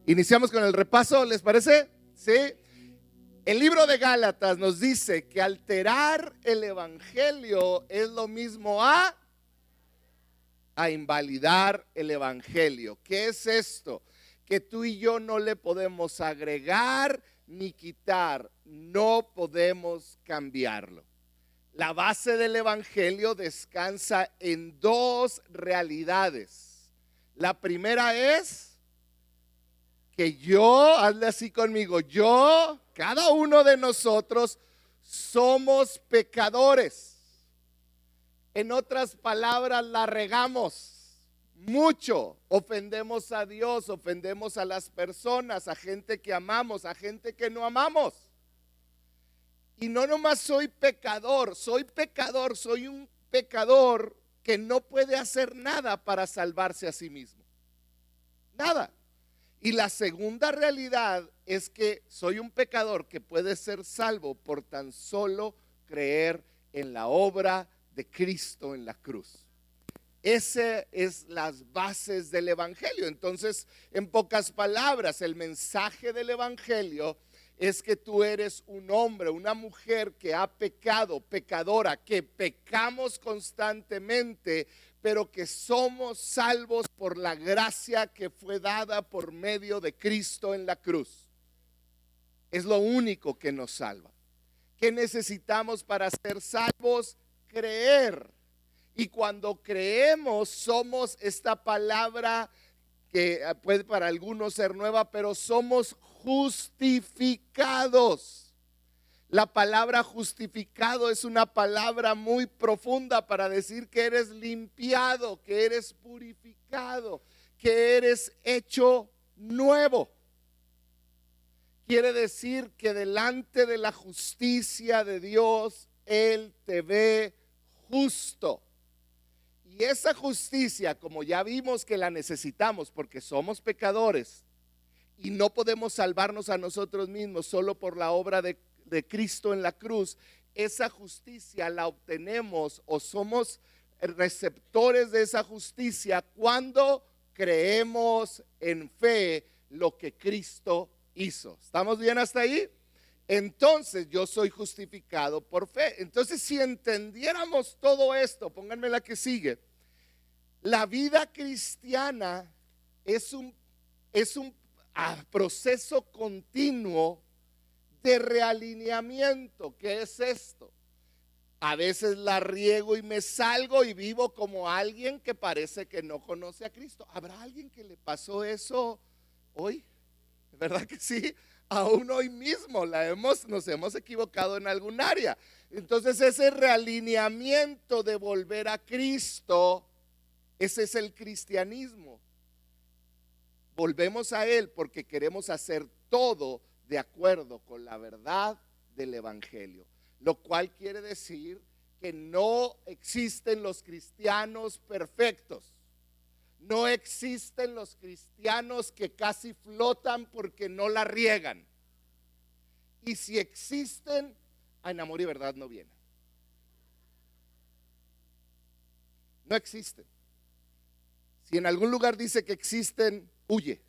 Iniciamos con el repaso, ¿les parece? Sí. El libro de Gálatas nos dice que alterar el evangelio es lo mismo a invalidar el evangelio. ¿Qué es esto? Que tú y yo no le podemos agregar ni quitar, no podemos cambiarlo. La base del evangelio descansa en dos realidades. La primera es que yo, hazle así conmigo, cada uno de nosotros somos pecadores. En otras palabras, la regamos mucho, ofendemos a Dios, ofendemos a las personas, a gente que amamos, a gente que no amamos. Y no nomás soy pecador, soy un pecador que no puede hacer nada para salvarse a sí mismo. Nada. Y la segunda realidad es que soy un pecador que puede ser salvo por tan solo creer en la obra de Cristo en la cruz. Esas es las bases del evangelio. Entonces, en pocas palabras, el mensaje del evangelio es que tú eres un hombre, una mujer que ha pecado, pecadora, que pecamos constantemente, pero que somos salvos por la gracia que fue dada por medio de Cristo en la cruz. Es lo único que nos salva. ¿Qué necesitamos para ser salvos? Creer. Y cuando creemos, somos esta palabra que puede para algunos ser nueva, pero somos justificados. La palabra justificado es una palabra muy profunda para decir que eres limpiado, que eres purificado, que eres hecho nuevo. Quiere decir que delante de la justicia de Dios, Él te ve justo. Y esa justicia, como ya vimos que la necesitamos porque somos pecadores y no podemos salvarnos a nosotros mismos solo por la obra de Cristo en la cruz, esa justicia la obtenemos o somos receptores de esa justicia cuando creemos en fe lo que Cristo hizo. ¿Estamos bien hasta ahí? Entonces yo soy justificado por fe. Entonces si entendiéramos todo esto, pónganme la que sigue. La vida cristiana es un proceso continuo de realineamiento. ¿Qué es esto? A veces la riego y me salgo y vivo como alguien que parece que no conoce a Cristo. ¿Habrá alguien que le pasó eso hoy? ¿Verdad que sí? Aún hoy mismo nos hemos equivocado en algún área. Entonces ese realineamiento de volver a Cristo, ese es el cristianismo. Volvemos a Él porque queremos hacer todo de acuerdo con la verdad del evangelio. Lo cual quiere decir que no existen los cristianos perfectos. No existen los cristianos que casi flotan porque no la riegan. Y si existen, en amor y verdad no vienen. No existen. Si en algún lugar dice que existen, huye.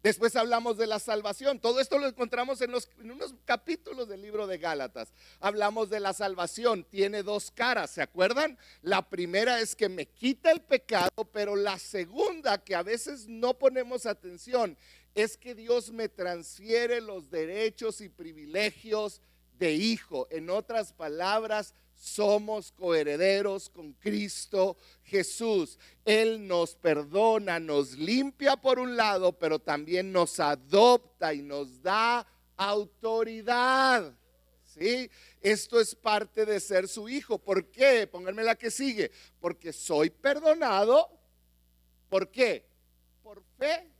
Después hablamos de la salvación. Todo esto lo encontramos en unos capítulos del libro de Gálatas. Hablamos de la salvación. Tiene dos caras, ¿se acuerdan? La primera es que me quita el pecado, pero la segunda, que a veces no ponemos atención, es que Dios me transfiere los derechos y privilegios de hijo. En otras palabras, somos coherederos con Cristo Jesús. Él nos perdona, nos limpia por un lado, pero también nos adopta y nos da autoridad. ¿Sí? Esto es parte de ser su hijo. ¿Por qué? Pónganme la que sigue. Porque soy perdonado. ¿Por qué? Por fe.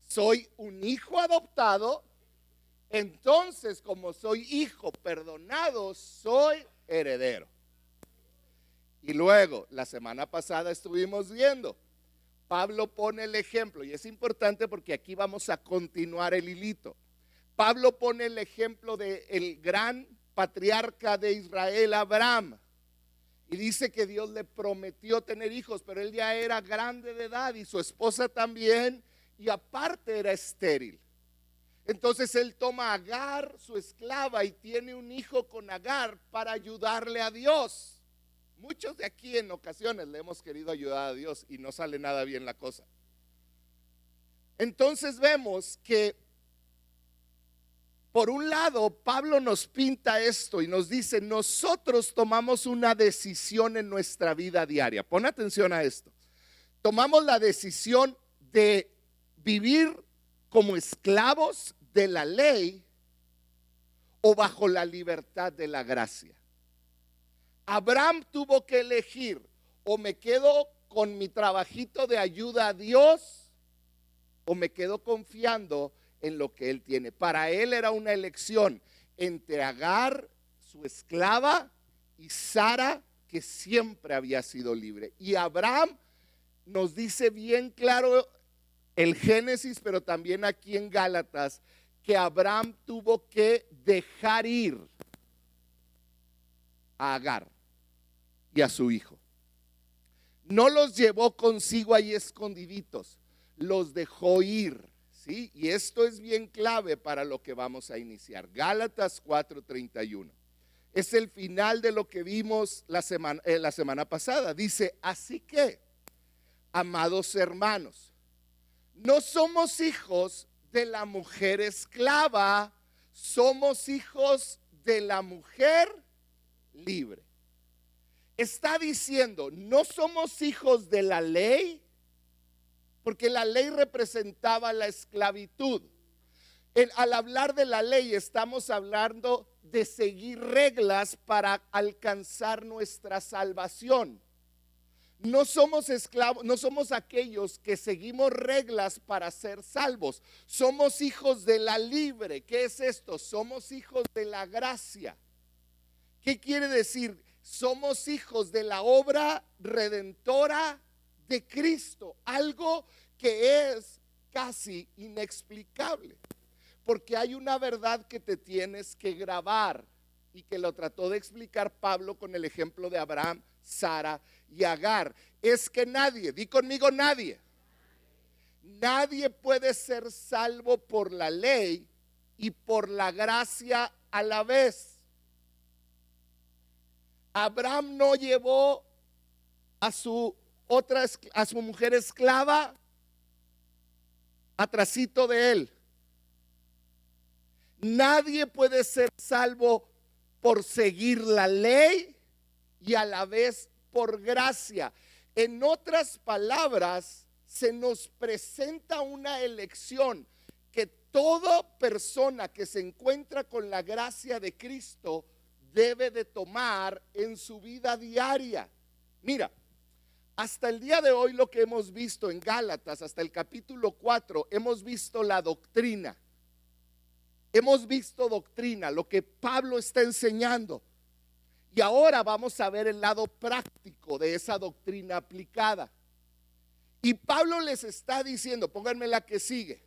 Soy un hijo adoptado. Entonces, como soy hijo perdonado, soy heredero. Y luego, la semana pasada estuvimos viendo, Pablo pone el ejemplo, y es importante porque aquí vamos a continuar el hilito. Pablo pone el ejemplo del gran patriarca de Israel, Abraham. Y dice que Dios le prometió tener hijos, pero él ya era grande de edad y su esposa también, y aparte era estéril. Entonces él toma a Agar, su esclava, y tiene un hijo con Agar para ayudarle a Dios. Muchos de aquí en ocasiones le hemos querido ayudar a Dios y no sale nada bien la cosa. Entonces vemos que por un lado Pablo nos pinta esto y nos dice: nosotros tomamos una decisión en nuestra vida diaria. Pon atención a esto. Tomamos la decisión de vivir como esclavos de la ley o bajo la libertad de la gracia. Abraham tuvo que elegir: o me quedo con mi trabajito de ayuda a Dios, o me quedo confiando en lo que él tiene. Para él era una elección entre Agar, su esclava, y Sara, que siempre había sido libre. Y Abraham nos dice bien claro el Génesis, pero también aquí en Gálatas, que Abraham tuvo que dejar ir a Agar y a su hijo. No los llevó consigo ahí escondiditos, los dejó ir, ¿sí? Y esto es bien clave para lo que vamos a iniciar. Gálatas 4:31. Es el final de lo que vimos la semana pasada. Dice: así que, amados hermanos, no somos hijos de la mujer esclava, somos hijos de la mujer libre. Está diciendo: no somos hijos de la ley, porque la ley representaba la esclavitud. Al hablar de la ley estamos hablando de seguir reglas para alcanzar nuestra salvación. No somos esclavos, no somos aquellos que seguimos reglas para ser salvos. Somos hijos de la libre. ¿Qué es esto? Somos hijos de la gracia. ¿Qué quiere decir? Somos hijos de la obra redentora de Cristo, algo que es casi inexplicable, porque hay una verdad que te tienes que grabar y que lo trató de explicar Pablo con el ejemplo de Abraham, Sara y Agar. Es que nadie, di conmigo, nadie puede ser salvo por la ley y por la gracia a la vez. Abraham no llevó a su mujer esclava atrasito de él. Nadie puede ser salvo por seguir la ley y a la vez por gracia. En otras palabras, se nos presenta una elección que toda persona que se encuentra con la gracia de Cristo debe de tomar en su vida diaria. Mira, hasta el día de hoy lo que hemos visto en Gálatas, hasta el capítulo 4, hemos visto la doctrina. Hemos visto doctrina, lo que Pablo está enseñando. Y ahora vamos a ver el lado práctico de esa doctrina aplicada. Y Pablo les está diciendo, pónganme la que sigue: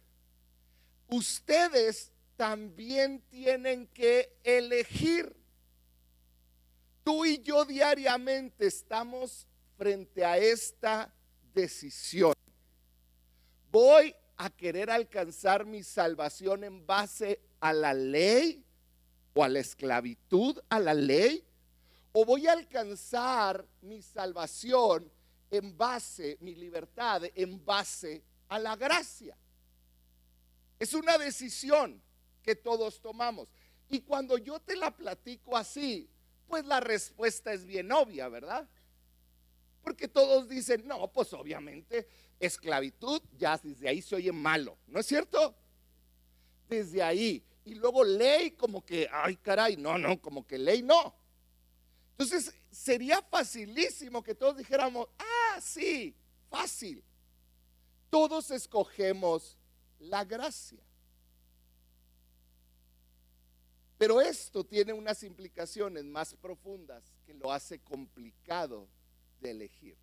ustedes también tienen que elegir. Tú y yo diariamente estamos frente a esta decisión. ¿Voy a querer alcanzar mi salvación en base a la ley o a la esclavitud a la ley? ¿O voy a alcanzar mi salvación en base, mi libertad en base a la gracia? Es una decisión que todos tomamos. Y cuando yo te la platico así, pues la respuesta es bien obvia, ¿verdad? Porque todos dicen: no, pues obviamente esclavitud, ya desde ahí se oye malo, ¿no es cierto? Desde ahí. Y luego ley, como que, ay caray, no, como que ley no. Entonces sería facilísimo que todos dijéramos: ah, sí, fácil. Todos escogemos la gracia. Pero esto tiene unas implicaciones más profundas que lo hace complicado de elegir.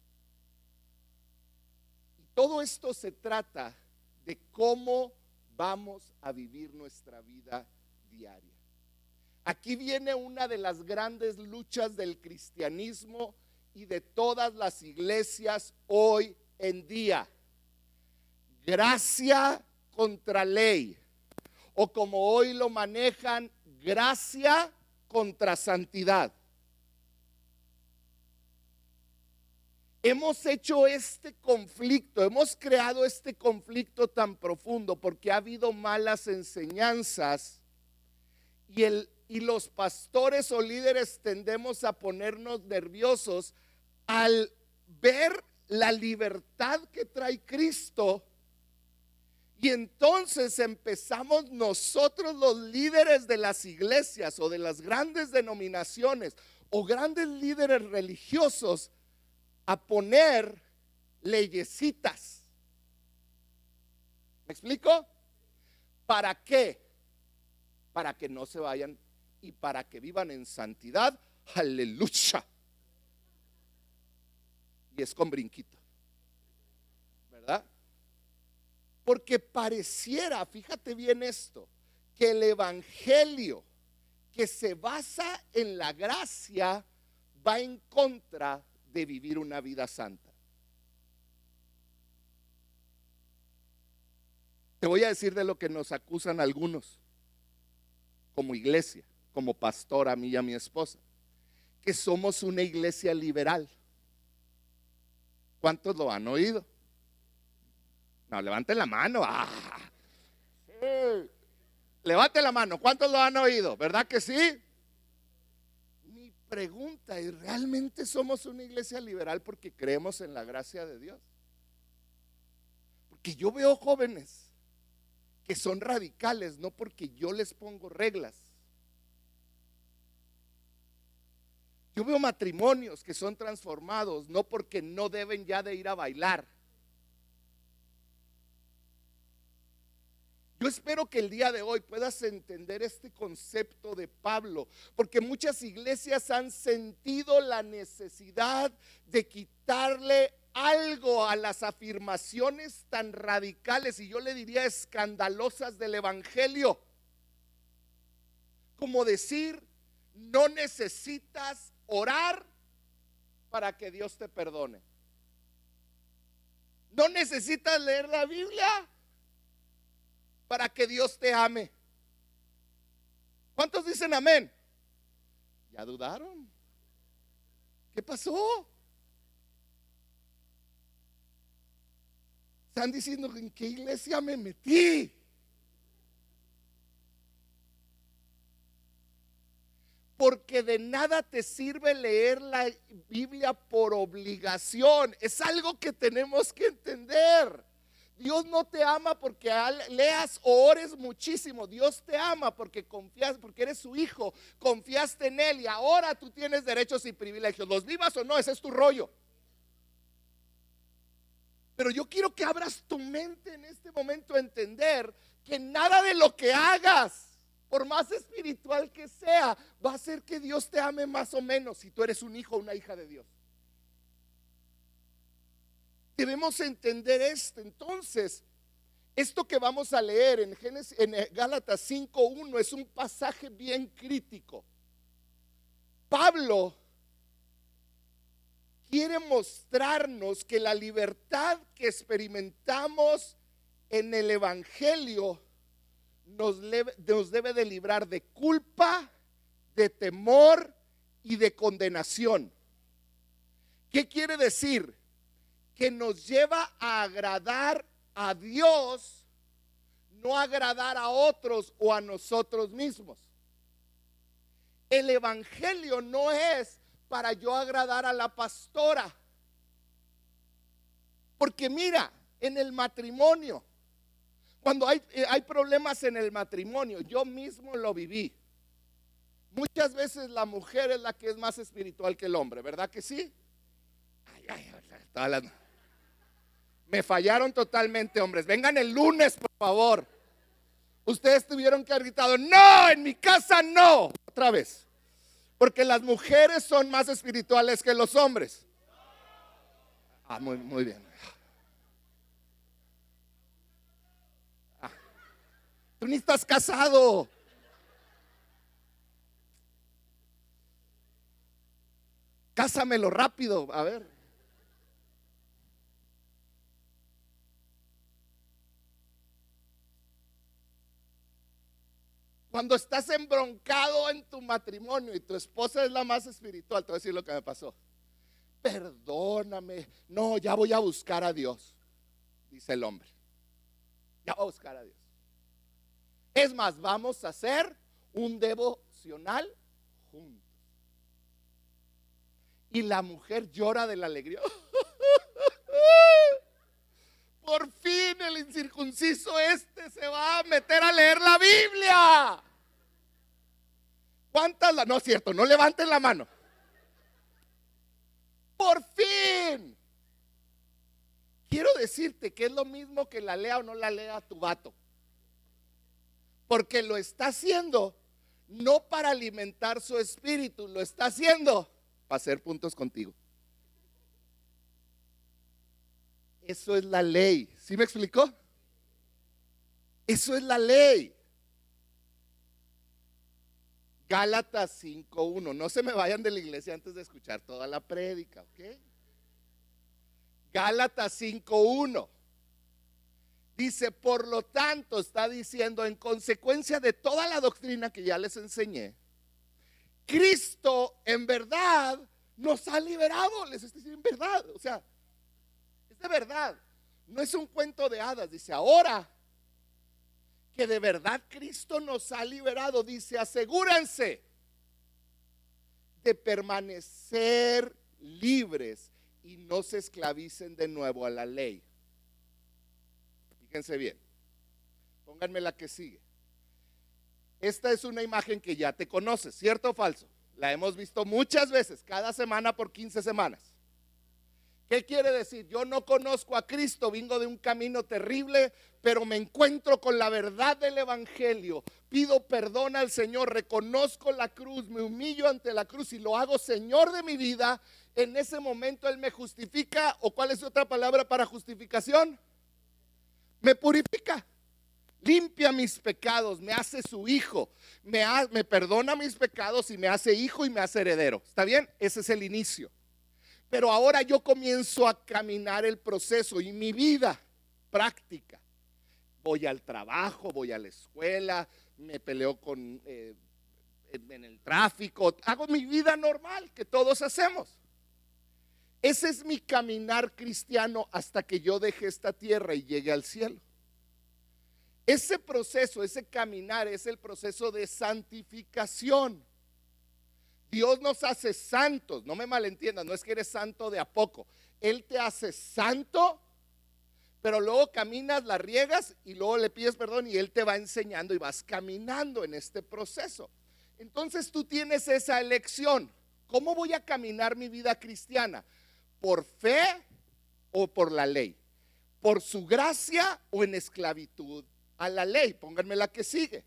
Y todo esto se trata de cómo vamos a vivir nuestra vida diaria. Aquí viene una de las grandes luchas del cristianismo y de todas las iglesias hoy en día. Gracia contra ley, o como hoy lo manejan, gracia contra santidad. Hemos hecho este conflicto, hemos creado este conflicto tan profundo porque ha habido malas enseñanzas y los pastores o líderes tendemos a ponernos nerviosos al ver la libertad que trae Cristo. Y entonces empezamos nosotros, los líderes de las iglesias o de las grandes denominaciones o grandes líderes religiosos, a poner leyesitas. ¿Me explico? ¿Para qué? Para que no se vayan y para que vivan en santidad. Aleluya. Y es con brinquito, ¿verdad? Porque pareciera, fíjate bien esto, que el evangelio que se basa en la gracia va en contra de vivir una vida santa. Te voy a decir de lo que nos acusan algunos, como iglesia, como pastor, a mí y a mi esposa, que somos una iglesia liberal. ¿Cuántos lo han oído? No, levanten la mano. Sí. Levanten la mano. ¿Cuántos lo han oído? ¿Verdad que sí? Mi pregunta es, ¿realmente somos una iglesia liberal porque creemos en la gracia de Dios? Porque yo veo jóvenes que son radicales, no porque yo les pongo reglas. Yo veo matrimonios que son transformados, no porque no deben ya de ir a bailar. Yo espero que el día de hoy puedas entender este concepto de Pablo, porque muchas iglesias han sentido la necesidad de quitarle algo a las afirmaciones tan radicales y yo le diría escandalosas del evangelio. Como decir, no necesitas orar para que Dios te perdone. No necesitas leer la Biblia para que Dios te ame. ¿Cuántos dicen amén? ¿Ya dudaron? ¿Qué pasó? Están diciendo, ¿en qué iglesia me metí? Porque de nada te sirve leer la Biblia por obligación. Es algo que tenemos que entender. Dios no te ama porque leas o ores muchísimo. Dios te ama porque confías, porque eres su hijo, confiaste en Él y ahora tú tienes derechos y privilegios. Los vivas o no, ese es tu rollo. Pero yo quiero que abras tu mente en este momento a entender que nada de lo que hagas, por más espiritual que sea, va a hacer que Dios te ame más o menos si tú eres un hijo o una hija de Dios. Debemos entender esto. Entonces, esto que vamos a leer en Gálatas 5:1 es un pasaje bien crítico. Pablo quiere mostrarnos que la libertad que experimentamos en el evangelio nos debe de librar de culpa, de temor y de condenación. ¿Qué quiere decir? Que nos lleva a agradar a Dios, no agradar a otros o a nosotros mismos. El evangelio no es para yo agradar a la pastora. Porque mira, en el matrimonio, cuando hay problemas en el matrimonio, yo mismo lo viví. Muchas veces la mujer es la que es más espiritual que el hombre, ¿verdad que sí? Me fallaron totalmente, hombres. Vengan el lunes, por favor. Ustedes tuvieron que haber gritado, no, en mi casa no. Otra vez. Porque las mujeres son más espirituales que los hombres. Muy bien. Tú ni estás casado. Cásamelo rápido, a ver. Cuando estás embroncado en tu matrimonio y tu esposa es la más espiritual, te voy a decir lo que me pasó. Perdóname, no, ya voy a buscar a Dios, dice el hombre. Ya voy a buscar a Dios. Es más, vamos a hacer un devocional juntos. Y la mujer llora de la alegría. Por fin el incircunciso se va a meter a leer la Biblia. ¿Cuántas? No es cierto, no levanten la mano. Por fin. Quiero decirte que es lo mismo que la lea o no la lea tu vato. Porque lo está haciendo no para alimentar su espíritu, lo está haciendo para hacer puntos contigo. Eso es la ley. ¿Sí me explicó? Eso es la ley. Gálatas 5:1. No se me vayan de la iglesia antes de escuchar toda la prédica, ¿ok? Gálatas 5:1. Dice, por lo tanto, está diciendo, en consecuencia de toda la doctrina que ya les enseñé, Cristo en verdad nos ha liberado. Les estoy diciendo en verdad, o sea, es de verdad. No es un cuento de hadas. Dice, ahora que de verdad Cristo nos ha liberado, dice, asegúrense de permanecer libres y no se esclavicen de nuevo a la ley. Fíjense bien, pónganme la que sigue. Esta es una imagen que ya te conoces, ¿cierto o falso? La hemos visto muchas veces, cada semana por 15 semanas. ¿Qué quiere decir? Yo no conozco a Cristo, vengo de un camino terrible, pero me encuentro con la verdad del evangelio. Pido perdón al Señor, reconozco la cruz, me humillo ante la cruz y lo hago Señor de mi vida. En ese momento Él me justifica. ¿O cuál es otra palabra para justificación? Me purifica, limpia mis pecados, me hace su hijo, me perdona mis pecados y me hace hijo y me hace heredero. ¿Está bien? Ese es el inicio. Pero ahora yo comienzo a caminar el proceso y mi vida práctica. Voy al trabajo, voy a la escuela, me peleo en el tráfico, hago mi vida normal que todos hacemos. Ese es mi caminar cristiano hasta que yo deje esta tierra y llegue al cielo. Ese proceso, ese caminar es el proceso de santificación. Dios nos hace santos, no me malentiendan, no es que eres santo de a poco. Él te hace santo, pero luego caminas, la riegas y luego le pides perdón y Él te va enseñando y vas caminando en este proceso. Entonces tú tienes esa elección. ¿Cómo voy a caminar mi vida cristiana? ¿Por fe o por la ley? ¿Por su gracia o en esclavitud a la ley? Pónganme la que sigue.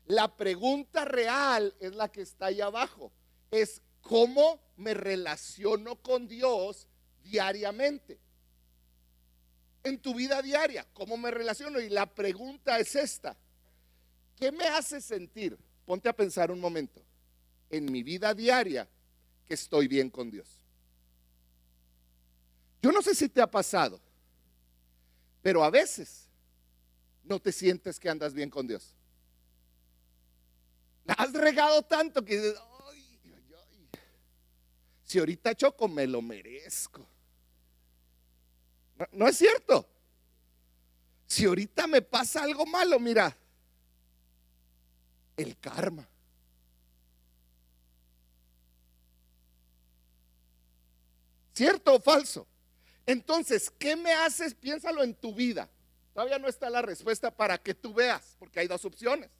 La pregunta real es la que está ahí abajo. Es cómo me relaciono con Dios diariamente. En tu vida diaria, ¿cómo me relaciono? Y la pregunta es esta. ¿Qué me hace sentir? Ponte a pensar un momento. En mi vida diaria que estoy bien con Dios. Yo no sé si te ha pasado, pero a veces no te sientes que andas bien con Dios. La has regado tanto que dices, ay, ay, ay. Si ahorita choco, me lo merezco. No es cierto. Si ahorita me pasa algo malo, mira, el karma. ¿Cierto o falso? Entonces, ¿qué me haces? Piénsalo en tu vida. Todavía no está la respuesta para que tú veas, porque hay dos opciones.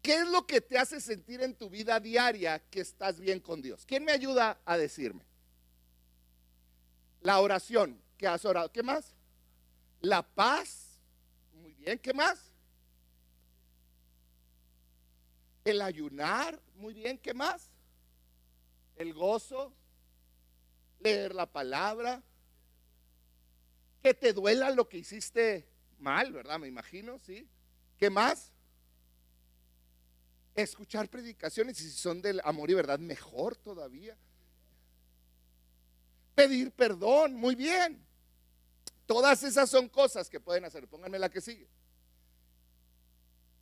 ¿Qué es lo que te hace sentir en tu vida diaria que estás bien con Dios? ¿Quién me ayuda a decirme? La oración, que has orado. ¿Qué más? La paz. Muy bien, ¿qué más? El ayunar. Muy bien, ¿qué más? El gozo. Leer la palabra. Que te duela lo que hiciste mal, ¿verdad? Me imagino, ¿sí? ¿Qué más? Escuchar predicaciones, y si son del amor y verdad, mejor todavía. Pedir perdón, muy bien. Todas esas son cosas que pueden hacer. Pónganme la que sigue.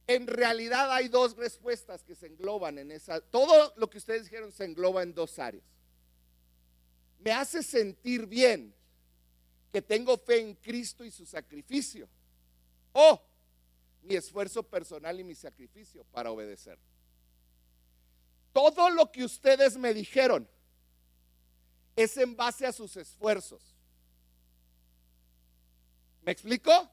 En realidad hay dos respuestas que se engloban en esa. Todo lo que ustedes dijeron se engloba en dos áreas. Me hace sentir bien que tengo fe en Cristo y su sacrificio, o mi esfuerzo personal y mi sacrificio para obedecer. Todo lo que ustedes me dijeron es en base a sus esfuerzos. ¿Me explico?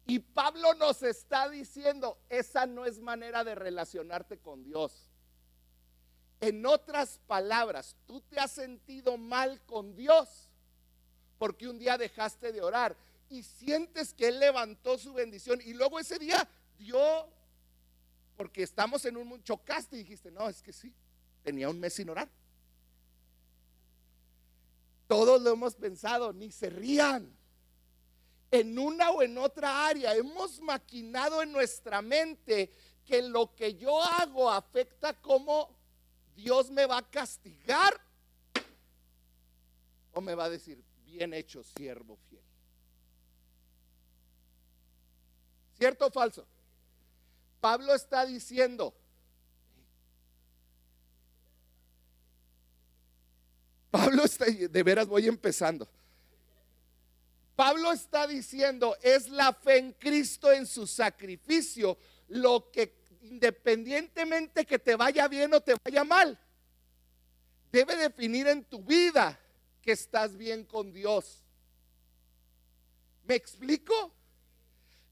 Y Pablo nos está diciendo, esa no es manera de relacionarte con Dios. En otras palabras, tú te has sentido mal con Dios porque un día dejaste de orar y sientes que Él levantó su bendición y luego ese día dio, porque estamos en un mundo, chocaste y dijiste, no, es que sí, tenía un mes sin orar. Todos lo hemos pensado, ni se rían. En una o en otra área hemos maquinado en nuestra mente que lo que yo hago afecta cómo Dios me va a castigar o me va a decir, bien hecho, siervo fiel. ¿Cierto o falso? Pablo está diciendo, de veras voy empezando. Pablo está diciendo, es la fe en Cristo, en su sacrificio, lo que independientemente que te vaya bien o te vaya mal, debe definir en tu vida que estás bien con Dios. ¿Me explico?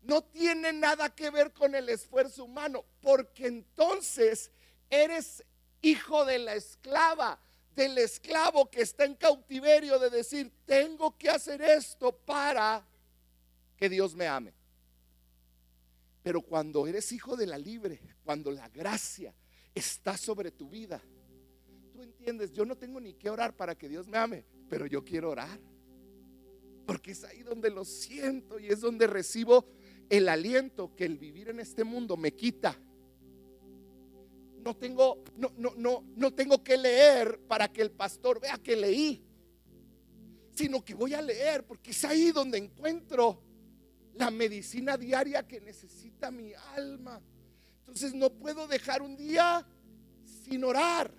No tiene nada que ver con el esfuerzo humano, porque entonces eres hijo de la esclava, del esclavo que está en cautiverio, de decir, tengo que hacer esto para que Dios me ame. Pero cuando eres hijo de la libre, cuando la gracia está sobre tu vida, tú entiendes, yo no tengo ni que orar para que Dios me ame, pero yo quiero orar, porque es ahí donde lo siento y es donde recibo el aliento que el vivir en este mundo me quita. No tengo que leer para que el pastor vea que leí, sino que voy a leer porque es ahí donde encuentro la medicina diaria que necesita mi alma. Entonces no puedo dejar un día sin orar.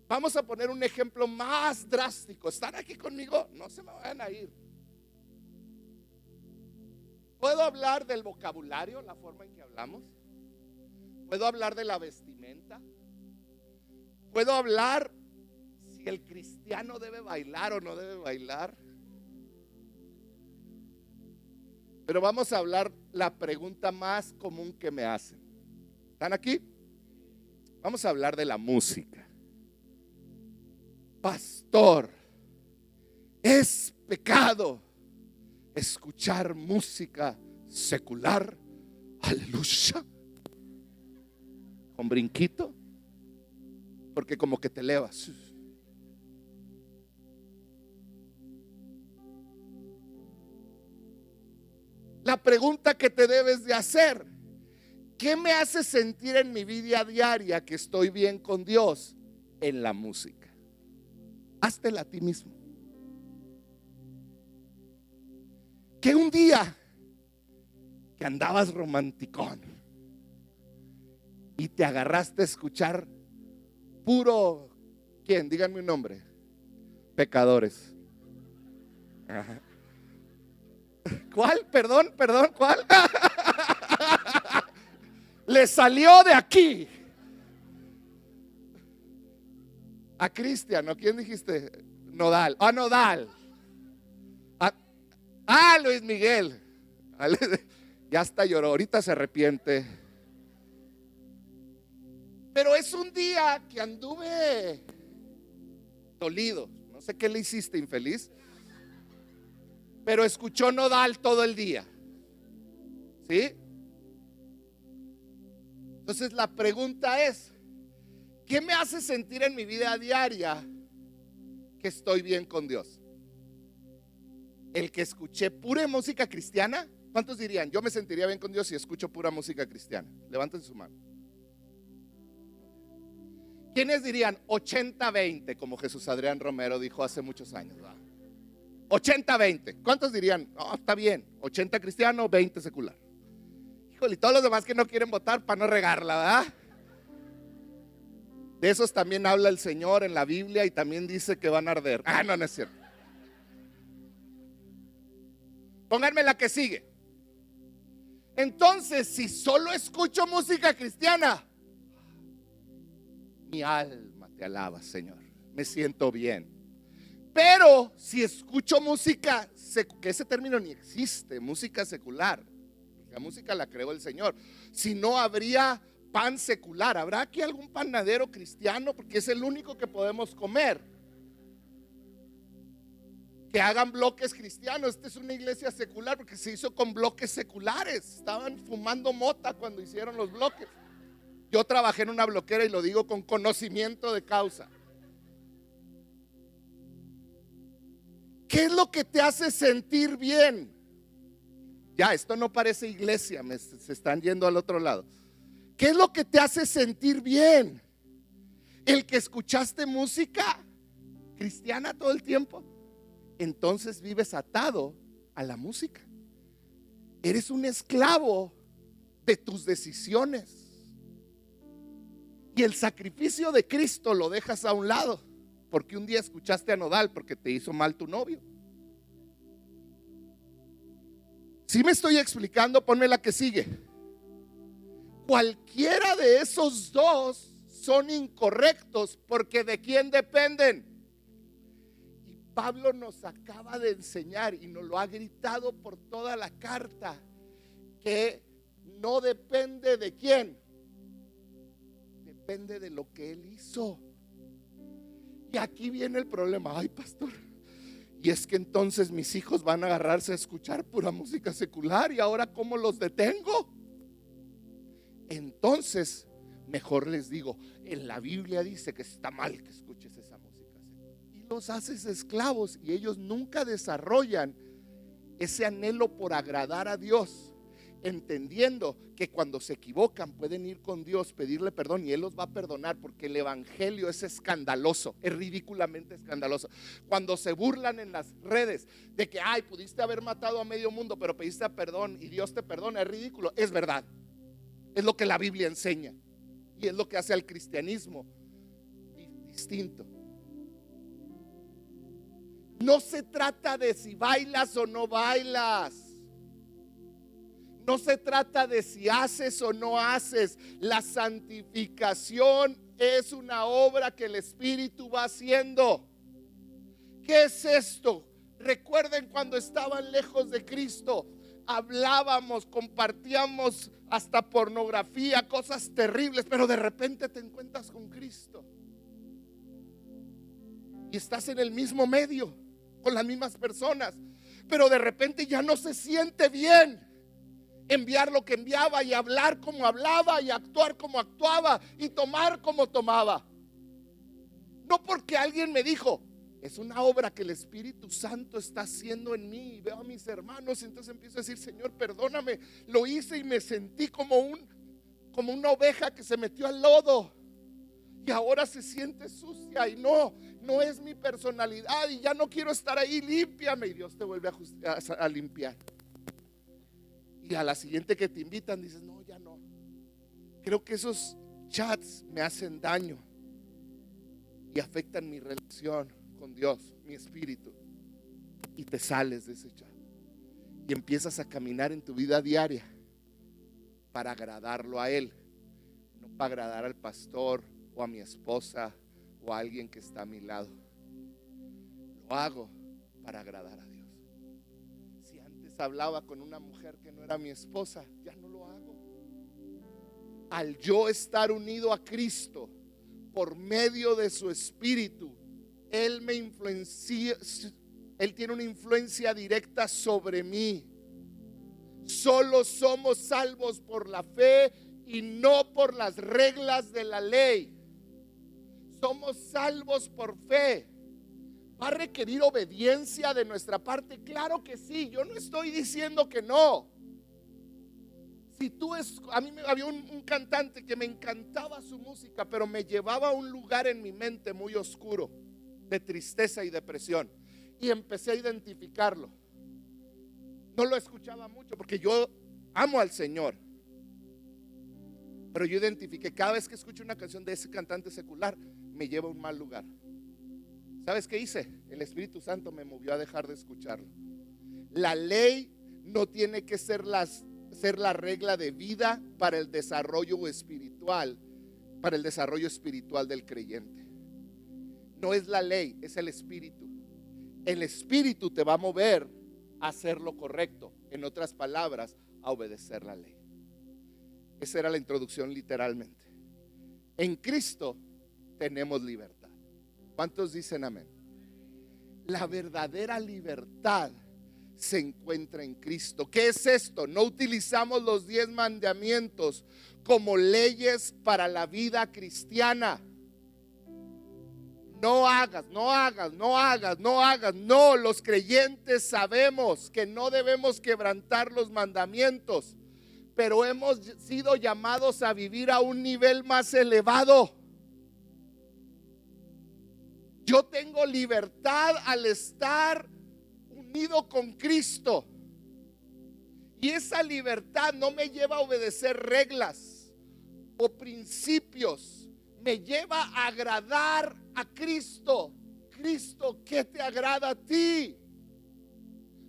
Vamos a poner un ejemplo más drástico. ¿Están aquí conmigo? No se me vayan a ir. ¿Puedo hablar del vocabulario, la forma en que hablamos? ¿Puedo hablar de la vestimenta? ¿Puedo hablar si el cristiano debe bailar o no debe bailar? Pero vamos a hablar la pregunta más común que me hacen. ¿Están aquí? Vamos a hablar de la música. Pastor, ¿es pecado escuchar música secular? Aleluya. Con brinquito, porque como que te elevas. La pregunta que te debes de hacer, ¿qué me hace sentir en mi vida diaria que estoy bien con Dios? En la música. Háztela a ti mismo. Que un día que andabas romanticón y te agarraste a escuchar puro, ¿quién? Díganme un nombre. Pecadores. Ajá. ¿Cuál? Perdón, ¿cuál? Le salió de aquí a Cristian, ¿no? ¿Quién dijiste? Nodal. Nodal. Luis Miguel. Ya hasta lloró, ahorita se arrepiente. Pero es un día que anduve dolido. No sé qué le hiciste, infeliz. Pero escuchó Nodal todo el día. ¿Sí? Entonces la pregunta es, ¿qué me hace sentir en mi vida diaria que estoy bien con Dios? ¿El que escuché pura música cristiana? ¿Cuántos dirían, yo me sentiría bien con Dios si escucho pura música cristiana? Levanten su mano. ¿Quiénes dirían 80-20, como Jesús Adrián Romero dijo hace muchos años? 80-20. ¿Cuántos dirían? Oh, está bien, 80 cristiano, 20 secular. Híjole, y todos los demás que no quieren votar para no regarla, ¿verdad? De esos también habla el Señor en la Biblia y también dice que van a arder. No, no es cierto. Pónganme la que sigue. Entonces, si solo escucho música cristiana, mi alma te alaba, Señor, me siento bien. Pero si escucho música, que ese término ni existe, música secular, la música la creó el Señor. Si no, habría pan secular. ¿Habrá aquí algún panadero cristiano? Porque es el único que podemos comer. Que hagan bloques cristianos. Esta es una iglesia secular porque se hizo con bloques seculares. Estaban fumando mota cuando hicieron los bloques. Yo trabajé en una bloquera y lo digo con conocimiento de causa. ¿Qué es lo que te hace sentir bien? Ya, esto no parece iglesia, se están yendo al otro lado. ¿Qué es lo que te hace sentir bien? ¿El que escuchaste música cristiana todo el tiempo? Entonces vives atado a la música. Eres un esclavo de tus decisiones. Y el sacrificio de Cristo lo dejas a un lado porque un día escuchaste a Nodal porque te hizo mal tu novio. Si me estoy explicando, ponme la que sigue. Cualquiera de esos dos son incorrectos porque ¿de quién dependen? Y Pablo nos acaba de enseñar y nos lo ha gritado por toda la carta que no depende de quién, depende de lo que él hizo. Y aquí viene el problema. Ay, pastor, y es que entonces mis hijos van a agarrarse a escuchar pura música secular y ahora ¿cómo los detengo? Entonces mejor les digo, en la Biblia dice que está mal que escuches esa música y los haces esclavos y ellos nunca desarrollan ese anhelo por agradar a Dios, entendiendo que cuando se equivocan pueden ir con Dios, pedirle perdón y Él los va a perdonar, porque el evangelio es escandaloso, es ridículamente escandaloso. Cuando se burlan en las redes de que ay, pudiste haber matado a medio mundo pero pediste perdón y Dios te perdona, es ridículo. Es verdad, es lo que la Biblia enseña y es lo que hace al cristianismo distinto. No se trata de si bailas o no bailas. No se trata de si haces o no haces. La santificación es una obra que el Espíritu va haciendo. ¿Qué es esto? Recuerden cuando estaban lejos de Cristo, hablábamos, compartíamos hasta pornografía, cosas terribles, pero de repente te encuentras con Cristo y estás en el mismo medio, con las mismas personas, pero de repente ya no se siente bien enviar lo que enviaba y hablar como hablaba y actuar como actuaba y tomar como tomaba. No porque alguien me dijo, es una obra que el Espíritu Santo está haciendo en mí y veo a mis hermanos, entonces empiezo a decir, Señor, perdóname, lo hice y me sentí como una oveja que se metió al lodo y ahora se siente sucia y no es mi personalidad y ya no quiero estar ahí, límpiame, y Dios te vuelve a limpiar. Y a la siguiente que te invitan dices, no, ya no. Creo que esos chats me hacen daño y afectan mi relación con Dios, mi espíritu. Y te sales de ese chat y empiezas a caminar en tu vida diaria para agradarlo a Él, no para agradar al pastor o a mi esposa o a alguien que está a mi lado. Lo hago para agradar a Dios. Hablaba con una mujer que no era mi esposa, ya no lo hago. Al yo estar unido a Cristo por medio de su Espíritu, Él me influencia, Él tiene una influencia directa sobre mí. Solo somos salvos por la fe y no por las reglas de la ley. Somos salvos por fe. ¿Va a requerir obediencia de nuestra parte? Claro que sí, yo no estoy diciendo que no. Si tú a mí había un cantante que me encantaba su música, pero me llevaba a un lugar en mi mente muy oscuro, de tristeza y depresión. Y empecé a identificarlo. No lo escuchaba mucho porque yo amo al Señor. Pero yo identifiqué, cada vez que escucho una canción de ese cantante secular, me lleva a un mal lugar. ¿Sabes qué hice? El Espíritu Santo me movió a dejar de escucharlo. La ley no tiene que ser la regla de vida para el desarrollo espiritual, del creyente. No es la ley, es el Espíritu. El Espíritu te va a mover a hacer lo correcto, en otras palabras, a obedecer la ley. Esa era la introducción literalmente. En Cristo tenemos libertad. ¿Cuántos dicen amén? La verdadera libertad se encuentra en Cristo. ¿Qué es esto? No utilizamos los 10 mandamientos como leyes para la vida cristiana. No hagas, no hagas, no hagas, no hagas. No, los creyentes sabemos que no debemos quebrantar los mandamientos, pero hemos sido llamados a vivir a un nivel más elevado. Yo tengo libertad al estar unido con Cristo. Y esa libertad no me lleva a obedecer reglas o principios. Me lleva a agradar a Cristo. Cristo, ¿qué te agrada a ti?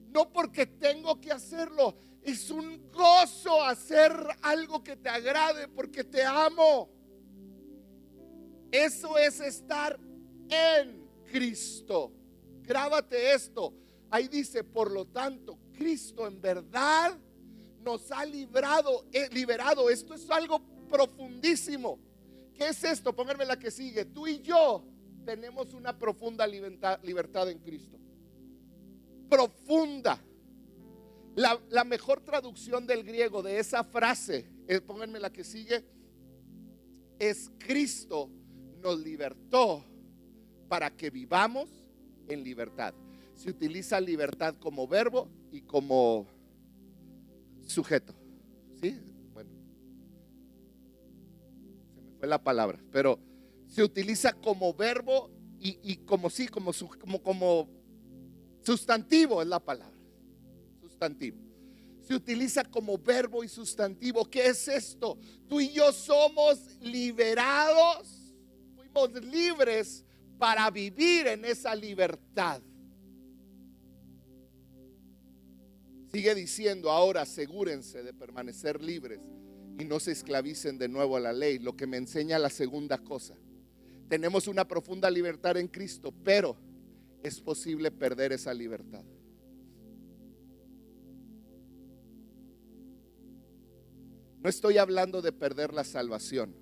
No porque tengo que hacerlo. Es un gozo hacer algo que te agrade porque te amo. Eso es estar en Cristo. Grábate esto. Ahí dice, por lo tanto, Cristo en verdad nos ha liberado. Esto es algo profundísimo. ¿Qué es esto? Pónganme la que sigue. Tú y yo tenemos una profunda libertad en Cristo. Profunda. La mejor traducción del griego de esa frase, pónganme la que sigue, es: Cristo nos libertó para que vivamos en libertad. Se utiliza libertad como verbo y como sujeto. ¿Sí? Bueno, se me fue la palabra, pero se utiliza como verbo y como sustantivo es la palabra. Sustantivo. Se utiliza como verbo y sustantivo. ¿Qué es esto? Tú y yo somos liberados, fuimos libres para vivir en esa libertad. Sigue diciendo: ahora asegúrense de permanecer libres y no se esclavicen de nuevo a la ley. Lo que me enseña la segunda cosa: tenemos una profunda libertad en Cristo, pero es posible perder esa libertad. No estoy hablando de perder la salvación,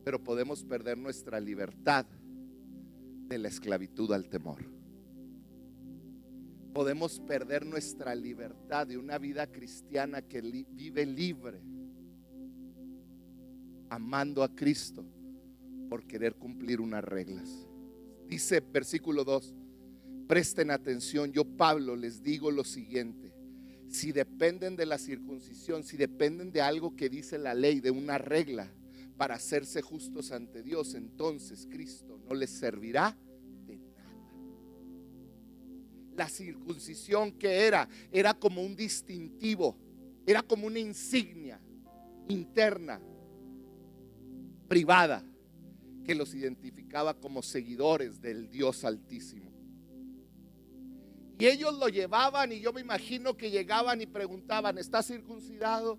pero podemos perder nuestra libertad de la esclavitud al temor. Podemos perder nuestra libertad de una vida cristiana que vive libre, amando a Cristo por querer cumplir unas reglas. Dice versículo 2: presten atención, yo Pablo les digo lo siguiente: si dependen de la circuncisión, si dependen de algo que dice la ley, de una regla para hacerse justos ante Dios, entonces Cristo no les servirá de nada. La circuncisión, ¿qué era? Era como un distintivo, era como una insignia interna, privada, que los identificaba como seguidores del Dios Altísimo. Y ellos lo llevaban, y yo me imagino que llegaban y preguntaban: ¿estás circuncidado?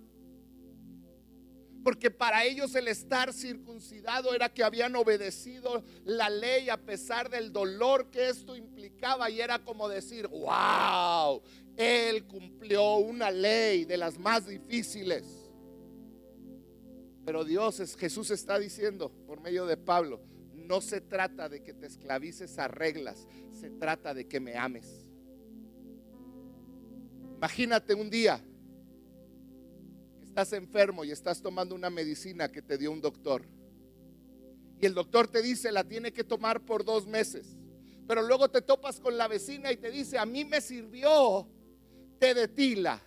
Porque para ellos el estar circuncidado era que habían obedecido la ley a pesar del dolor que esto implicaba. Y era como decir: wow, él cumplió una ley de las más difíciles. Pero Jesús está diciendo por medio de Pablo: no se trata de que te esclavices a reglas, se trata de que me ames. Imagínate un día que estás enfermo y estás tomando una medicina que te dio un doctor, y el doctor te dice: la tiene que tomar por 2 meses. Pero luego te topas con la vecina y te dice: a mí me sirvió té de tila.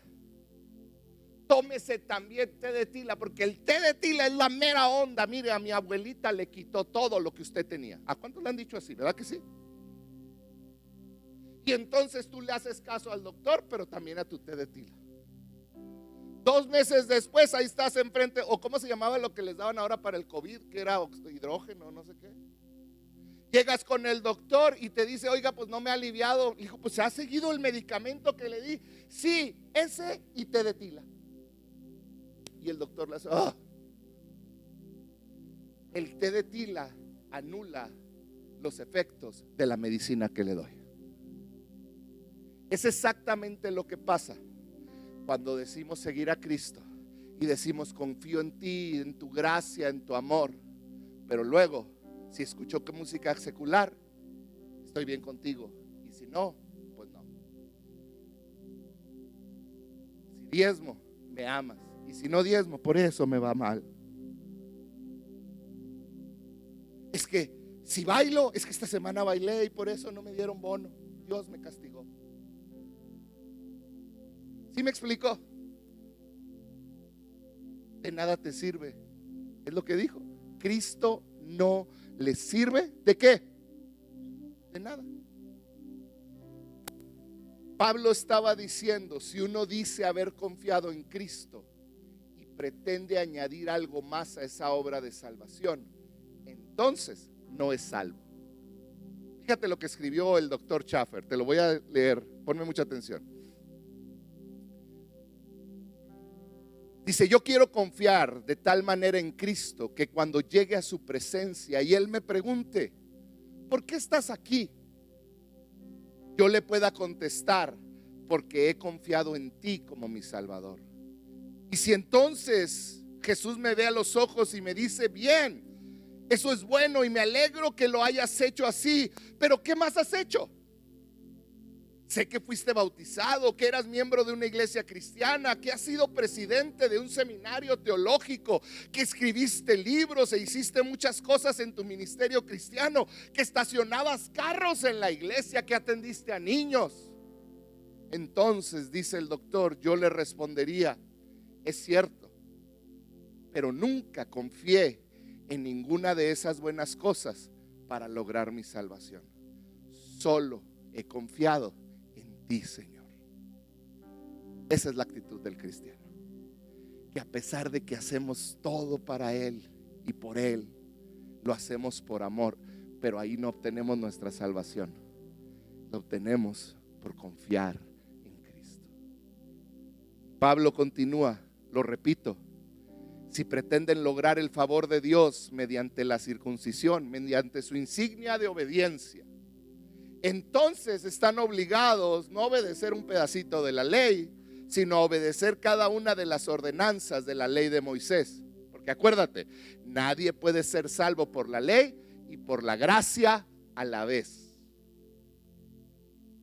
tómese también té de tila, porque el té de tila es la mera onda. Mire, a mi abuelita le quitó todo lo que usted tenía. ¿A cuántos le han dicho así? ¿Verdad que sí? Y entonces tú le haces caso al doctor, pero también a tu té de tila. 2 meses después, ahí estás enfrente, o cómo se llamaba lo que les daban ahora para el COVID, que era hidrógeno, no sé qué. Llegas con el doctor y te dice, oiga, pues no me ha aliviado. Dijo, pues se ha seguido el medicamento que le di. Sí, ese y té de tila. Y el doctor le hace, oh. El té de tila anula los efectos de la medicina que le doy. Es exactamente lo que pasa cuando decimos seguir a Cristo y decimos confío en ti, en tu gracia, en tu amor, pero luego si escucho que música secular, estoy bien contigo, y si no, pues no. Si diezmo, me amas, y si no diezmo, por eso me va mal. Es que si bailo, es que esta semana bailé y por eso no me dieron bono, Dios me castigó. ¿Sí me explicó? De nada te sirve. Es lo que dijo. Cristo no le sirve. ¿De qué? De nada. Pablo estaba diciendo, si uno dice haber confiado en Cristo y pretende añadir algo más a esa obra de salvación, entonces no es salvo. Fíjate lo que escribió el doctor Schaffer. Te lo voy a leer. Ponme mucha atención. Dice, yo quiero confiar de tal manera en Cristo que cuando llegue a su presencia y Él me pregunte, ¿por qué estás aquí? Yo le pueda contestar, porque he confiado en ti como mi Salvador. Y si entonces Jesús me ve a los ojos y me dice, bien, eso es bueno y me alegro que lo hayas hecho así, pero ¿qué más has hecho? Sé que fuiste bautizado, que eras miembro de una iglesia cristiana, que has sido presidente de un seminario teológico, que escribiste libros e hiciste muchas cosas en tu ministerio cristiano, que estacionabas carros en la iglesia, que atendiste a niños. Entonces, dice el doctor, yo le respondería, es cierto, pero nunca confié en ninguna de esas buenas cosas para lograr mi salvación. Solo he confiado ti, Señor. Esa es la actitud del cristiano, que a pesar de que hacemos todo para Él y por Él, lo hacemos por amor, pero ahí no obtenemos nuestra salvación, la obtenemos por confiar en Cristo. Pablo continúa, lo repito, si pretenden lograr el favor de Dios mediante la circuncisión, mediante su insignia de obediencia, entonces están obligados no a obedecer un pedacito de la ley, sino a obedecer cada una de las ordenanzas de la ley de Moisés. Porque acuérdate, nadie puede ser salvo por la ley y por la gracia a la vez.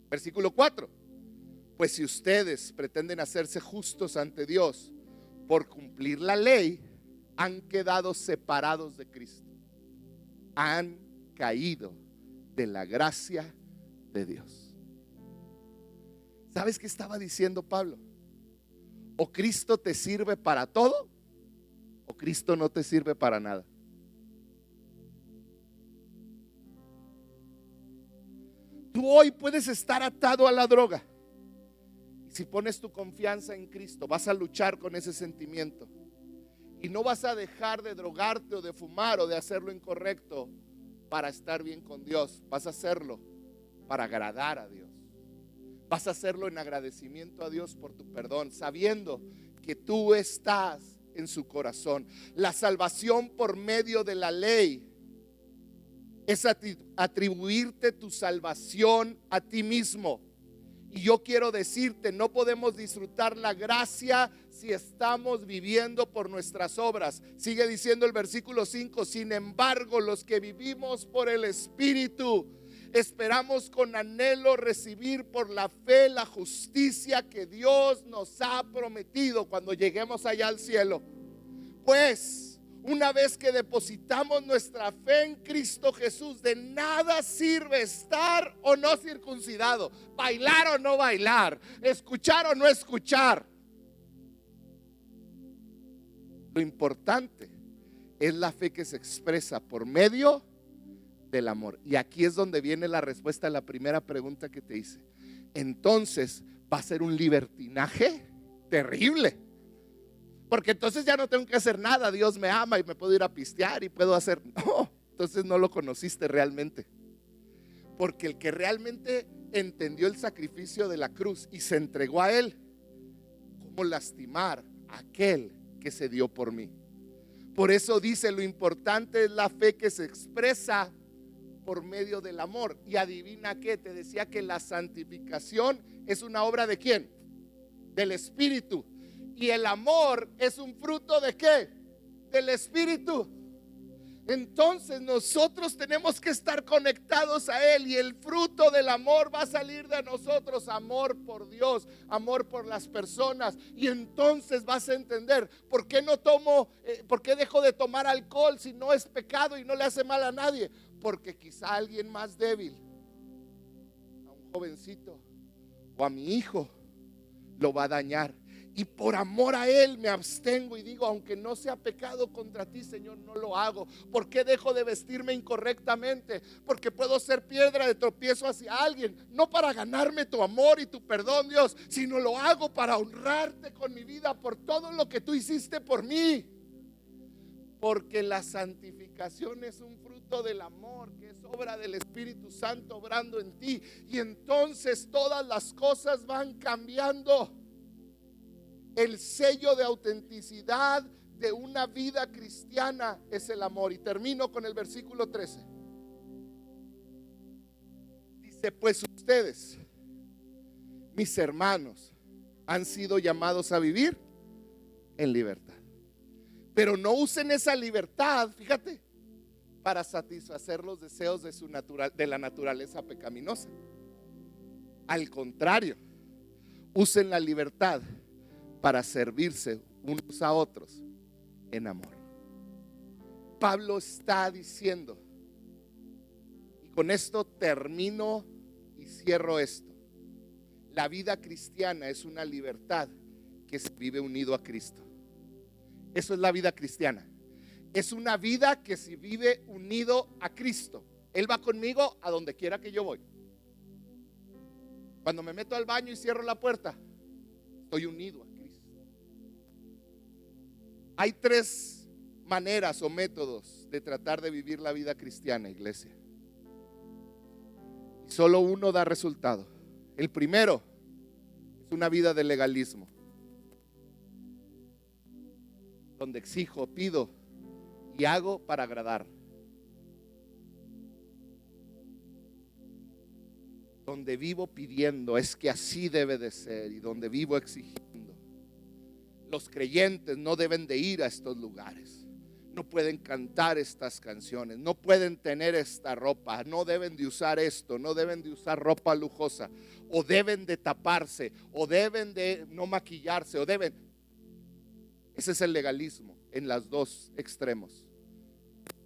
Versículo 4. Pues si ustedes pretenden hacerse justos ante Dios por cumplir la ley, han quedado separados de Cristo. Han caído de la gracia de Dios. ¿Sabes qué estaba diciendo Pablo? O Cristo te sirve para todo, o Cristo no te sirve para nada. Tú hoy puedes estar atado a la droga. Y si pones tu confianza en Cristo, vas a luchar con ese sentimiento. Y no vas a dejar de drogarte o de fumar o de hacer lo incorrecto para estar bien con Dios. Vas a hacerlo para agradar a Dios. Vas a hacerlo en agradecimiento a Dios por tu perdón, sabiendo que tú estás en su corazón. La salvación por medio de la ley es atribuirte tu salvación a ti mismo. Y yo quiero decirte, no podemos disfrutar la gracia si estamos viviendo por nuestras obras. Sigue diciendo el versículo 5, sin embargo, los que vivimos por el Espíritu, esperamos con anhelo recibir por la fe la justicia que Dios nos ha prometido cuando lleguemos allá al cielo. Pues una vez que depositamos nuestra fe en Cristo Jesús, de nada sirve estar o no circuncidado, bailar o no bailar, escuchar o no escuchar. Lo importante es la fe que se expresa por medio del amor. Y aquí es donde viene la respuesta a la primera pregunta que te hice. Entonces va a ser un libertinaje terrible, porque entonces ya no tengo que hacer nada. Dios me ama y me puedo ir a pistear y puedo hacer. No, entonces no lo conociste realmente. Porque el que realmente entendió el sacrificio de la cruz y se entregó a Él, ¿cómo lastimar a aquel que se dio por mí? Por eso dice, lo importante es la fe que se expresa por medio del amor. Y adivina qué, te decía que la santificación es una obra ¿de quién? Del Espíritu. Y el amor es un fruto ¿de qué? Del Espíritu. Entonces nosotros tenemos que estar conectados a Él, y el fruto del amor va a salir de nosotros. Amor por Dios, amor por las personas. Y entonces vas a entender por qué no tomo, por qué dejo de tomar alcohol si no es pecado y no le hace mal a nadie. Porque quizá alguien más débil, a un jovencito o a mi hijo, lo va a dañar. Y por amor a Él me abstengo y digo, aunque no sea pecado contra ti, Señor, no lo hago. ¿Por qué dejo de vestirme incorrectamente? Porque puedo ser piedra de tropiezo hacia alguien. No para ganarme tu amor y tu perdón, Dios, sino lo hago para honrarte con mi vida por todo lo que tú hiciste por mí. Porque la santificación es un fruto del amor, que es obra del Espíritu Santo obrando en ti. Y entonces todas las cosas van cambiando. El sello de autenticidad de una vida cristiana es el amor. Y termino con el versículo 13. Dice, pues ustedes, mis hermanos, han sido llamados a vivir en libertad. Pero no usen esa libertad, fíjate, para satisfacer los deseos de la naturaleza pecaminosa. Al contrario, usen la libertad para servirse unos a otros en amor. Pablo está diciendo, y con esto termino y cierro esto: la vida cristiana es una libertad que se vive unido a Cristo. Eso es la vida cristiana. Es una vida que se vive unido a Cristo. Él va conmigo a donde quiera que yo voy. Cuando me meto al baño y cierro la puerta, estoy unido a Cristo. Hay tres maneras o métodos de tratar de vivir la vida cristiana, iglesia. Y solo uno da resultado. El primero es una vida de legalismo, donde exijo, pido y hago para agradar. Donde vivo pidiendo, es que así debe de ser, y donde vivo exigiendo. Los creyentes no deben de ir a estos lugares, no pueden cantar estas canciones, no pueden tener esta ropa, no deben de usar esto, no deben de usar ropa lujosa, o deben de taparse, o deben de no maquillarse, o deben. Ese es el legalismo en los dos extremos.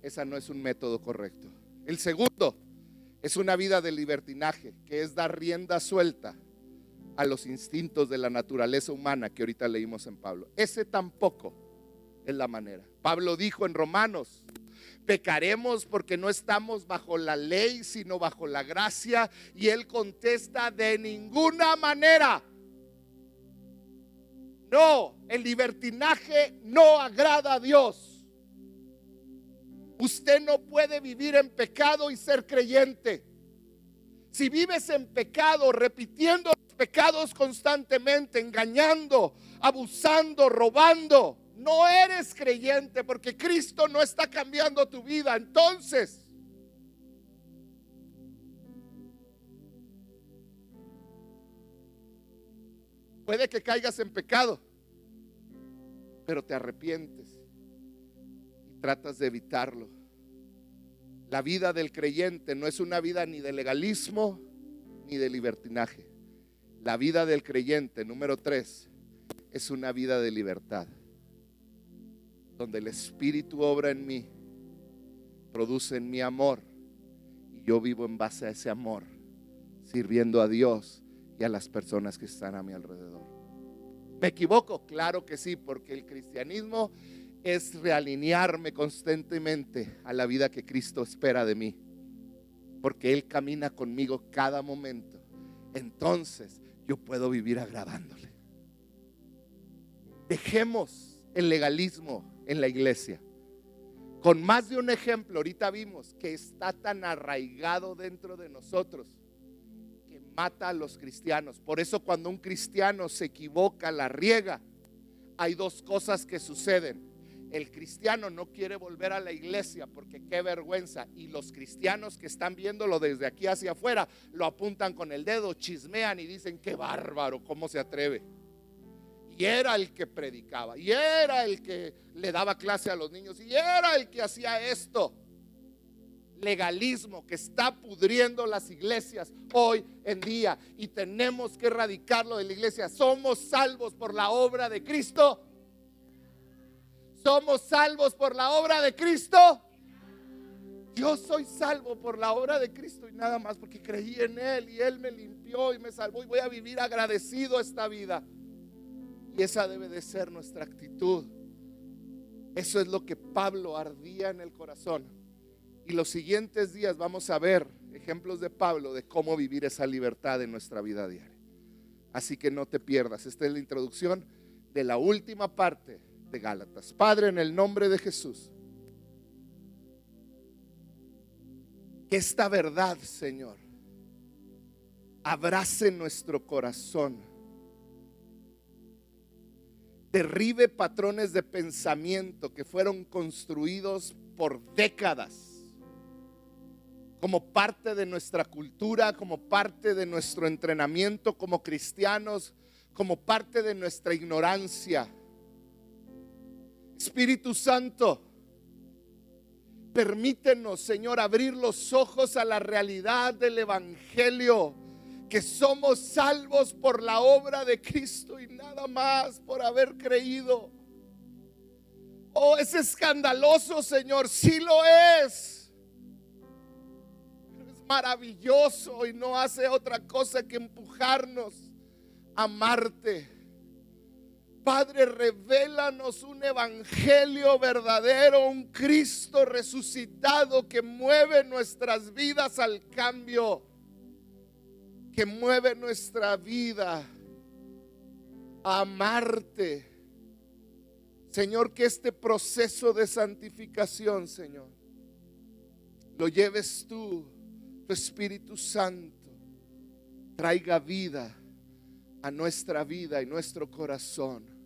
Esa no es un método correcto. El segundo es una vida de libertinaje, que es dar rienda suelta a los instintos de la naturaleza humana que ahorita leímos en Pablo. Ese tampoco es la manera. Pablo dijo en Romanos, pecaremos porque no estamos bajo la ley, sino bajo la gracia. Y él contesta, de ninguna manera. No, el libertinaje no agrada a Dios. Usted no puede vivir en pecado y ser creyente. Si vives en pecado, repitiendo los pecados constantemente, engañando, abusando, robando, no eres creyente, porque Cristo no está cambiando tu vida. Entonces, puede que caigas en pecado, pero te arrepientes y tratas de evitarlo. La vida del creyente no es una vida ni de legalismo ni de libertinaje. La vida del creyente, número 3, es una vida de libertad, donde el Espíritu obra en mí, produce en mí amor, y yo vivo en base a ese amor, sirviendo a Dios y a las personas que están a mi alrededor. ¿Me equivoco? Claro que sí, porque el cristianismo es realinearme constantemente a la vida que Cristo espera de mí, porque Él camina conmigo cada momento. Entonces yo puedo vivir agradándole. Dejemos el legalismo en la iglesia. Con más de un ejemplo, ahorita vimos que está tan arraigado dentro de nosotros que mata a los cristianos. Por eso cuando un cristiano se equivoca, la riega, hay dos cosas que suceden. El cristiano no quiere volver a la iglesia porque qué vergüenza, y los cristianos que están viéndolo desde aquí hacia afuera lo apuntan con el dedo, chismean y dicen qué bárbaro, cómo se atreve. Y era el que predicaba, y era el que le daba clase a los niños, y era el que hacía esto. Legalismo que está pudriendo las iglesias hoy en día, y tenemos que erradicarlo de la iglesia. Somos salvos por la obra de Cristo. Somos salvos por la obra de Cristo. Yo soy salvo por la obra de Cristo y nada más, porque creí en Él y Él me limpió y me salvó, y voy a vivir agradecido esta vida. Y esa debe de ser nuestra actitud. Eso es lo que Pablo ardía en el corazón. Y los siguientes días vamos a ver ejemplos de Pablo de cómo vivir esa libertad en nuestra vida diaria. Así que no te pierdas. Esta es la introducción de la última parte de Gálatas. Padre, en el nombre de Jesús, que esta verdad, Señor, abrace nuestro corazón. Derribe patrones de pensamiento que fueron construidos por décadas como parte de nuestra cultura, como parte de nuestro entrenamiento como cristianos, como parte de nuestra ignorancia. Espíritu Santo, permítenos, Señor, abrir los ojos a la realidad del Evangelio, que somos salvos por la obra de Cristo y nada más por haber creído. Oh, es escandaloso, Señor, sí lo es, pero es maravilloso y no hace otra cosa que empujarnos a amarte. Padre, revélanos un evangelio verdadero, un Cristo resucitado que mueve nuestras vidas al cambio, que mueve nuestra vida a amarte. Señor, que este proceso de santificación, Señor, lo lleves tú, tu Espíritu Santo, traiga vida a nuestra vida y nuestro corazón.